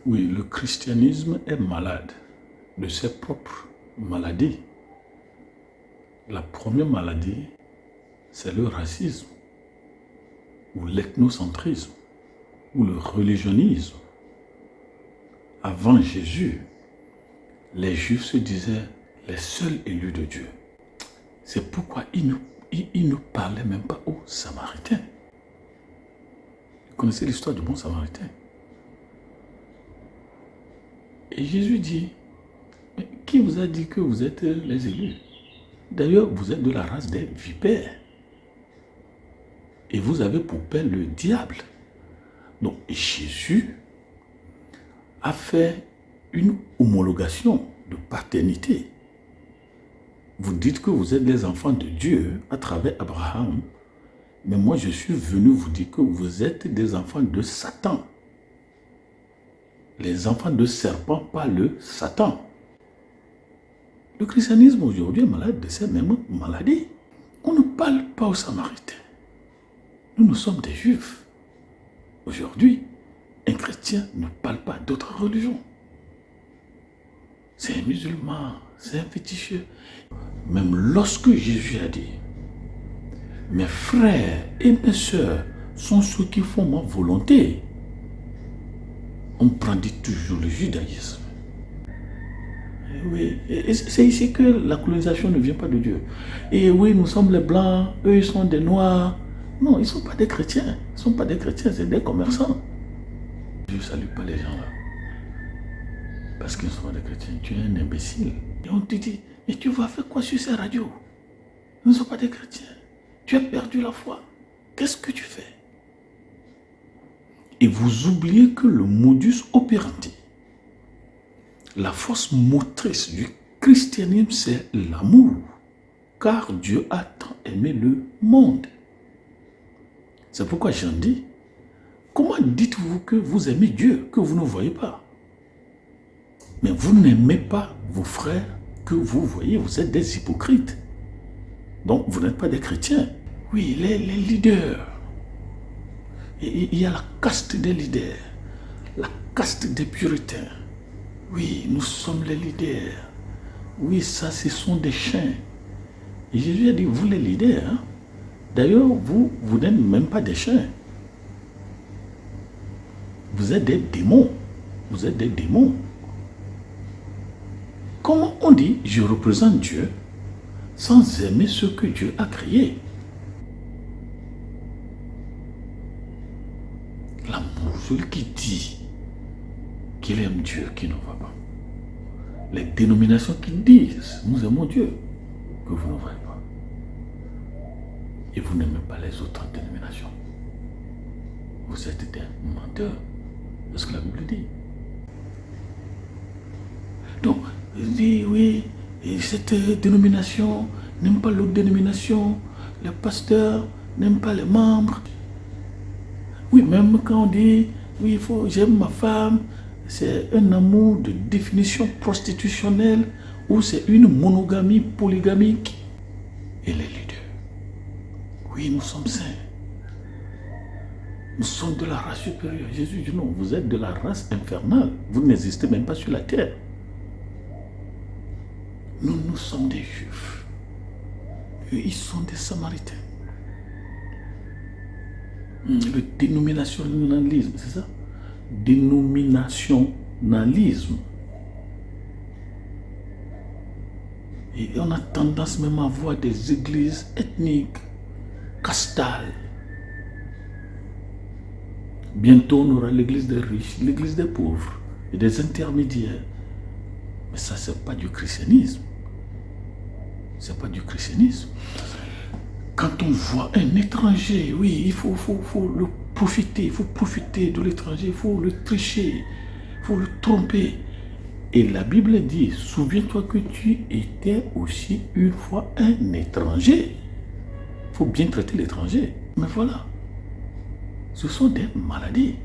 Oui, le christianisme est malade de ses propres maladies. La première maladie, c'est le racisme, ou l'ethnocentrisme, ou le religionnisme. Avant Jésus, les Juifs se disaient les seuls élus de Dieu. C'est pourquoi ils ne parlaient même pas aux Samaritains. Vous connaissez l'histoire du bon Samaritain. Et Jésus dit, mais qui vous a dit que vous êtes les élus? D'ailleurs, vous êtes de la race des vipères. Et vous avez pour père le diable. Donc Jésus a fait une homologation de paternité. Vous dites que vous êtes les enfants de Dieu à travers Abraham, mais moi je suis venu vous dire que vous êtes des enfants de Satan. Les enfants de serpent, pas le Satan. Le christianisme aujourd'hui est malade de ces mêmes maladies. On ne parle pas aux Samaritains. Nous sommes des Juifs. Aujourd'hui, un chrétien ne parle pas d'autres religions. C'est un musulman, c'est un féticheux. Même lorsque Jésus a dit, mes frères et mes sœurs sont ceux qui font ma volonté, on prend toujours le judaïsme. Oui, c'est ici que la colonisation ne vient pas de Dieu. Et oui, nous sommes les blancs, eux ils sont des noirs. Non, ils ne sont pas des chrétiens. Ils ne sont pas des chrétiens, c'est des commerçants. Je ne salue pas les gens là. Parce qu'ils sont des chrétiens. Tu es un imbécile. Et on te dit, mais tu vas faire quoi sur ces radios? Nous ne sommes pas des chrétiens. Tu as perdu la foi. Qu'est-ce que tu fais? Et vous oubliez que le modus operandi, la force motrice du christianisme, c'est l'amour. Car Dieu a tant aimé le monde. C'est pourquoi Jean dit, comment dites-vous que vous aimez Dieu, que vous ne voyez pas? Mais vous n'aimez pas vos frères que vous voyez, vous êtes des hypocrites. Donc vous n'êtes pas des chrétiens. Oui, les leaders. Et il y a la caste des leaders, la caste des puritains. Oui, nous sommes les leaders. Oui, ça, ce sont des chiens. Et Jésus a dit, vous les leaders, hein? D'ailleurs, vous n'êtes même pas des chiens. Vous êtes des démons. Vous êtes des démons. Comment on dit, je représente Dieu, sans aimer ce que Dieu a créé? L'amour, celui qui dit qu'il aime Dieu, qui ne va pas. Les dénominations qui disent, nous aimons Dieu, que vous ne voyez pas. Et vous n'aimez pas les autres dénominations. Vous êtes des menteurs. C'est ce que la Bible dit. Donc, il dit, oui, et cette dénomination n'aime pas l'autre dénomination, les pasteurs n'aiment pas les membres. Oui, même quand on dit, oui, j'aime ma femme, c'est un amour de définition prostitutionnelle ou c'est une monogamie polygamique. Et les leaders, oui, nous sommes saints. Nous sommes de la race supérieure. Jésus dit non, vous êtes de la race infernale. Vous n'existez même pas sur la terre. Nous sommes des Juifs. Eux, ils sont des Samaritains. Le dénominationnalisme, c'est ça? Dénominationnalisme. Et on a tendance même à voir des églises ethniques, castales. Bientôt, on aura l'église des riches, l'église des pauvres et des intermédiaires. Mais ça, ce n'est pas du christianisme. Ce n'est pas du christianisme. Quand on voit un étranger, oui, il faut le profiter. Il faut profiter de l'étranger. Il faut le tricher. Il faut le tromper. Et la Bible dit, souviens-toi que tu étais aussi une fois un étranger. Il faut bien traiter l'étranger. Mais voilà. Ce sont des maladies.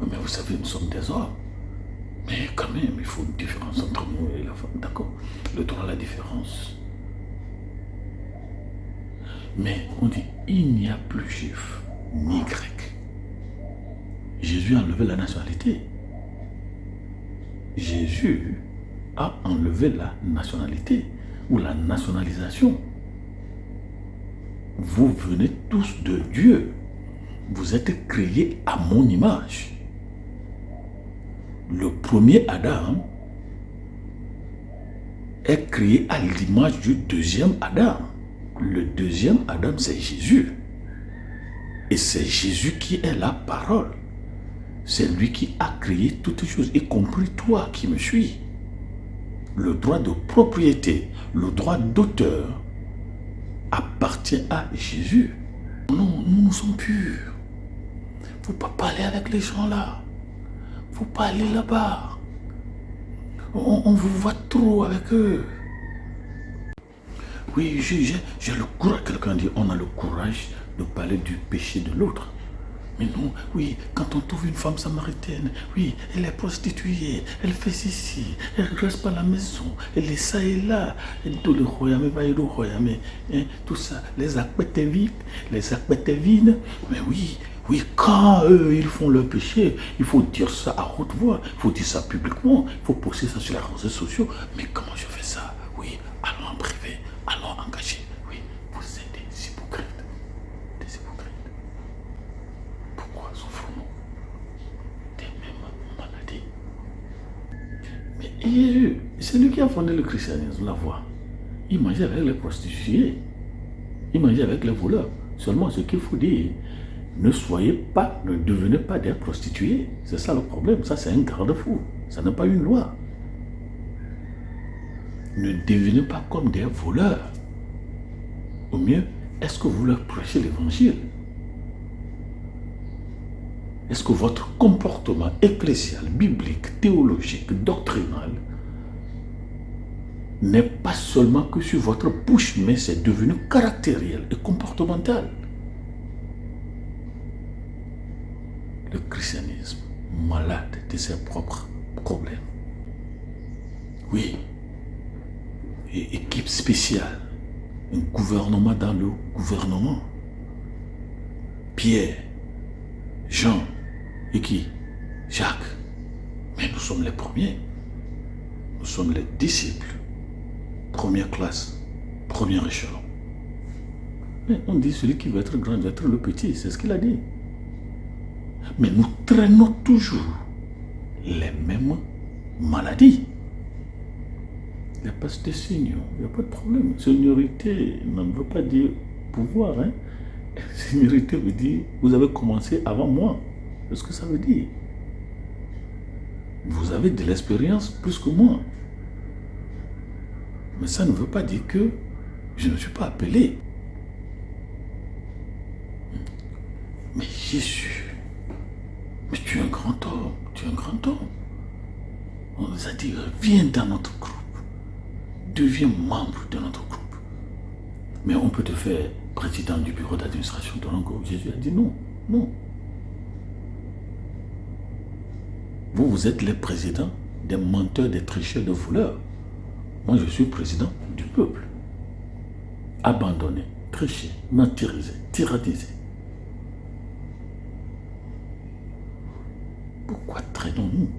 Mais vous savez, nous sommes des hommes. Mais quand même, il faut une différence entre nous et la femme. D'accord? Le droit à la différence. Mais on dit, il n'y a plus juif ni grec. Jésus a enlevé la nationalité. Jésus a enlevé la nationalité ou la nationalisation. Vous venez tous de Dieu. Vous êtes créés à mon image. Le premier Adam est créé à l'image du deuxième Adam. Le deuxième Adam, c'est Jésus. Et c'est Jésus qui est la parole. C'est lui qui a créé toutes les choses, y compris toi qui me suis. Le droit de propriété, le droit d'auteur appartient à Jésus. Non, nous sommes purs. Il ne faut pas parler avec les gens là. Il ne faut pas aller là-bas. On vous voit trop avec eux. Oui, j'ai le courage. Quelqu'un dit, on a le courage de parler du péché de l'autre. Mais non, oui, quand on trouve une femme samaritaine, oui, elle est prostituée, elle fait ceci, elle ne reste pas à la maison, elle est ça et là, elle doit le royaume, tout ça, les aspects vides, mais oui, quand eux, ils font leur péché, il faut dire ça à haute voix, il faut dire ça publiquement, il faut poster ça sur les réseaux sociaux, mais comment je fais ça? Oui, allons en privé, allons engager, oui, vous êtes des hypocrites. Pourquoi souffrons-nous des mêmes maladies? Mais Jésus, c'est lui qui a fondé le christianisme, la voie. Il mangeait avec les prostituées, il mangeait avec les voleurs. Seulement ce qu'il faut dire, ne devenez pas des prostituées. C'est ça le problème, ça c'est un garde-fou, ça n'est pas une loi. Ne devenez pas comme des voleurs. Au mieux, est-ce que vous leur prêchez l'évangile? Est-ce que votre comportement ecclésial, biblique, théologique, doctrinal n'est pas seulement que sur votre bouche, mais c'est devenu caractériel et comportemental? Le christianisme, malade de ses propres problèmes. Oui, et équipe spéciale, un gouvernement dans le gouvernement. Pierre, Jean, et qui? Jacques. Mais nous sommes les premiers. Nous sommes les disciples. Première classe, premier échelon. Mais on dit celui qui veut être grand doit être le petit, c'est ce qu'il a dit. Mais nous traînons toujours les mêmes maladies. Il n'y a pas de signe, il n'y a pas de problème. Seniorité ne veut pas dire pouvoir. Seniorité veut dire vous avez commencé avant moi. C'est ce que ça veut dire. Vous avez de l'expérience plus que moi. Mais ça ne veut pas dire que je ne suis pas appelé. Mais Jésus, mais tu es un grand homme, tu es un grand homme. On nous a dit, viens dans notre groupe. Deviens membre de notre groupe. Mais on peut te faire président du bureau d'administration de notre groupe. Jésus a dit non, non. Vous êtes les présidents des menteurs, des tricheurs, des voleurs. Moi, je suis président du peuple. Abandonné, triché, martyrisé, tyrannisé. Pourquoi traînons-nous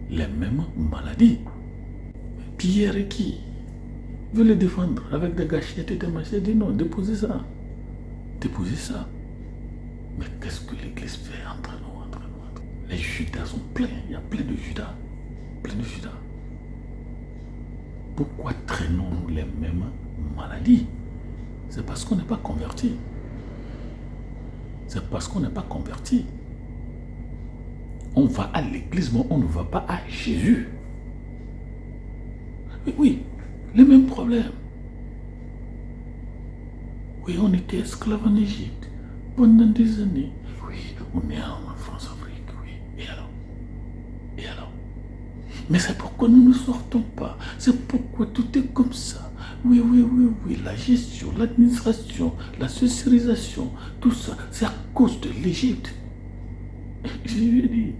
les mêmes maladies? Pierre et qui veut le défendre avec des gâchettes et des machins? Dit non, déposez ça. Déposez ça. Mais qu'est-ce que l'Église fait entre nous? Les Judas sont pleins. Il y a plein de Judas. Plein de Judas. Pourquoi traînons-nous les mêmes maladies? C'est parce qu'on n'est pas converti. C'est parce qu'on n'est pas converti. On va à l'église, mais on ne va pas à Jésus. Oui, les mêmes problèmes. Oui, on était esclaves en Égypte pendant des années. Oui, on est en France-Afrique, oui. Et alors? Et alors? Mais c'est pourquoi nous ne sortons pas. C'est pourquoi tout est comme ça. Oui, la gestion, l'administration, la socialisation, tout ça, c'est à cause de l'Égypte. Je lui ai dit,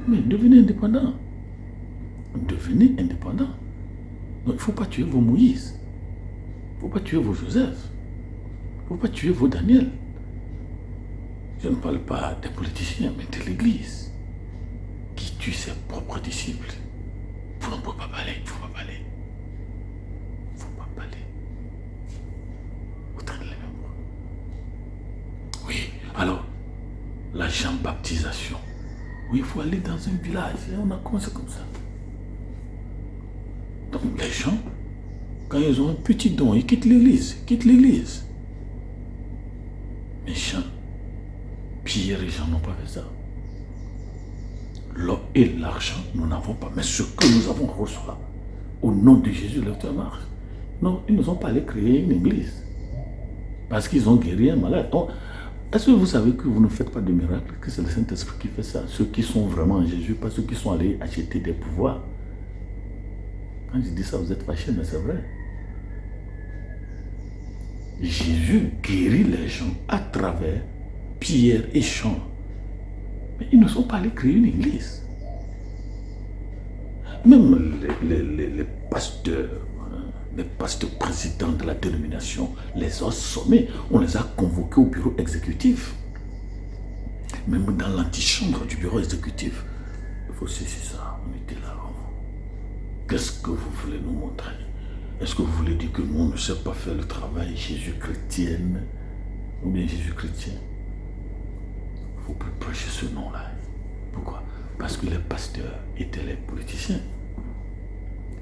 mais devenez indépendant. Devenez indépendant. Non, il ne faut pas tuer vos Moïse. Il ne faut pas tuer vos Joseph. Il ne faut pas tuer vos Daniel. Je ne parle pas des politiciens, mais de l'Église qui tue ses propres disciples. Vous ne pouvez pas parler, il ne faut pas parler. Il ne faut pas parler. Vous traînez les mêmes mots. Oui, alors, la Jean-baptisation. Oui, il faut aller dans un village. Et on a commencé comme ça. Donc les gens, quand ils ont un petit don, ils quittent l'église. Mais Jean, Pierre et Jean n'ont pas fait ça. L'or et l'argent, nous n'avons pas. Mais ce que nous avons reçu là, au nom de Jésus, le marche. Non, ils ne sont pas allés créer une église. Parce qu'ils ont guéri un malade. Donc, est-ce que vous savez que vous ne faites pas de miracle, que c'est le Saint-Esprit qui fait ça? Ceux qui sont vraiment en Jésus, pas ceux qui sont allés acheter des pouvoirs. Quand je dis ça, vous êtes fâchés, mais c'est vrai. Jésus guérit les gens à travers Pierre et Jean. Mais ils ne sont pas allés créer une église. Même les pasteurs, les pasteurs présidents de la dénomination, les autres sommets, on les a convoqués au bureau exécutif. Même dans l'antichambre du bureau exécutif, il faut cesser ça, on était là. Qu'est-ce que vous voulez nous montrer? Est-ce que vous voulez dire que nous, on ne sait pas faire le travail Jésus-chrétienne ou bien Jésus-chrétien? Il ne faut plus prêcher ce nom-là. Pourquoi? Parce que les pasteurs étaient les politiciens.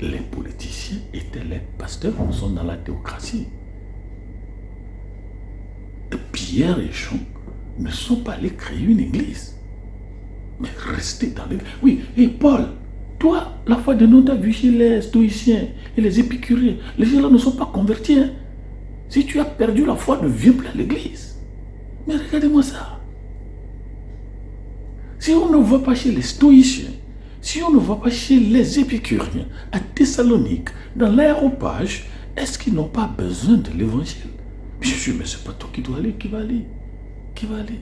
Les politiciens étaient les pasteurs. Nous sommes dans la théocratie. Et Pierre et Jean ne sont pas allés créer une église, mais rester dans l'église. Oui, et Paul, toi, la foi de nous, tu as vu chez les stoïciens et les épicuriens. Les gens là ne sont pas convertis. Hein. Si tu as perdu la foi, ne viens plus à l'église. Mais regardez-moi ça. Si on ne va pas chez les stoïciens, si on ne va pas chez les épicuriens, à Thessalonique, dans l'aéropage, est-ce qu'ils n'ont pas besoin de l'évangile? Bien sûr, mais ce n'est pas toi qui dois aller, qui va aller? Qui va aller?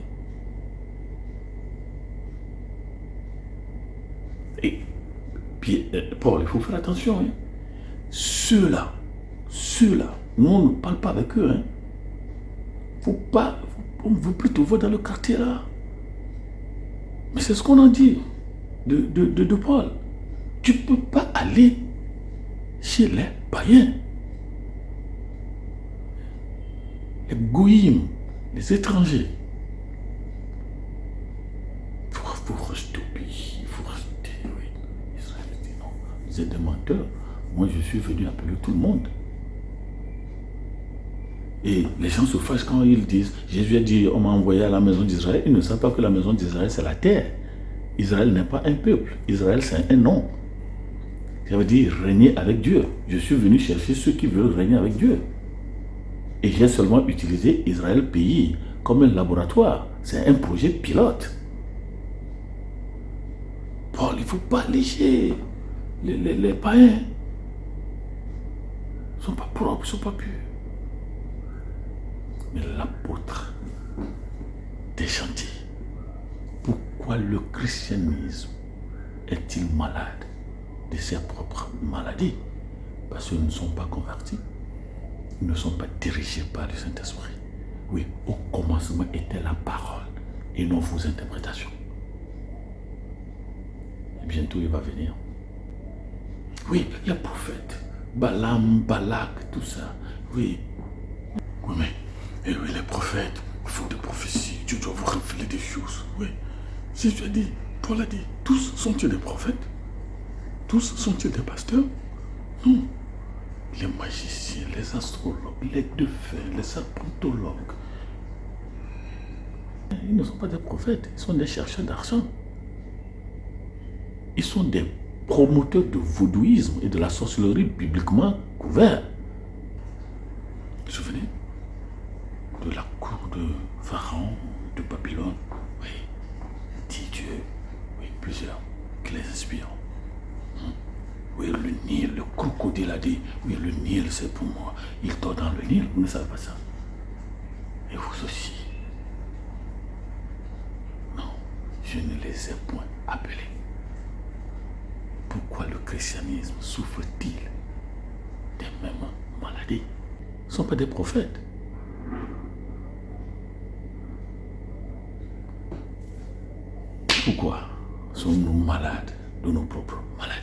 Et puis, Paul, il faut faire attention. Hein. Ceux-là, nous on ne parle pas avec eux. Hein. On ne veut plus te voir dans le quartier là. Mais c'est ce qu'on a dit de Paul. Tu ne peux pas aller chez les païens. Les goïms, les étrangers. Il faut rester au pays. Il faut rester, oui. Israël dit non. Vous êtes des menteurs. Moi, je suis venu appeler tout le monde. Et les gens se fâchent quand ils disent, Jésus a dit, on m'a envoyé à la maison d'Israël. Ils ne savent pas que la maison d'Israël, c'est la terre. Israël n'est pas un peuple. Israël, c'est un nom. Ça veut dire régner avec Dieu. Je suis venu chercher ceux qui veulent régner avec Dieu. Et j'ai seulement utilisé Israël pays comme un laboratoire. C'est un projet pilote. Paul, il ne faut pas lécher les païens. Ils ne sont pas propres, ils ne sont pas purs. Mais l'apôtre des gentils, pourquoi le christianisme est-il malade de ses propres maladies? Parce qu'ils ne sont pas convertis. Ils ne sont pas dirigés par le Saint-Esprit. Oui, au commencement était la parole et non vos interprétations. Et bientôt il va venir. Oui, les prophètes, Balaam, Balak, tout ça. Oui. Oui, mais oui, les prophètes, il faut des prophéties. Tu dois vous révéler des choses. Oui. Jésus a dit, Paul a dit, tous sont-ils des prophètes? Tous sont-ils des pasteurs? Non. Les magiciens, les astrologues, les défunts, les serpentologues. Ils ne sont pas des prophètes, ils sont des chercheurs d'argent. Ils sont des promoteurs de vaudouisme et de la sorcellerie bibliquement couverts. Vous vous souvenez de la cour de Pharaon, de Babylone? Oui, dit Dieu, oui, plusieurs qui les inspirent. Oui, le Nil, le crocodile a dit, oui, le Nil, c'est pour moi. Il dort dans le Nil, vous ne savez pas ça. Et vous aussi. Non, je ne les ai point appelés. Pourquoi le christianisme souffre-t-il des mêmes maladies? Ce ne sont pas des prophètes. Pourquoi? Ce sommes-nous malades de nos propres maladies.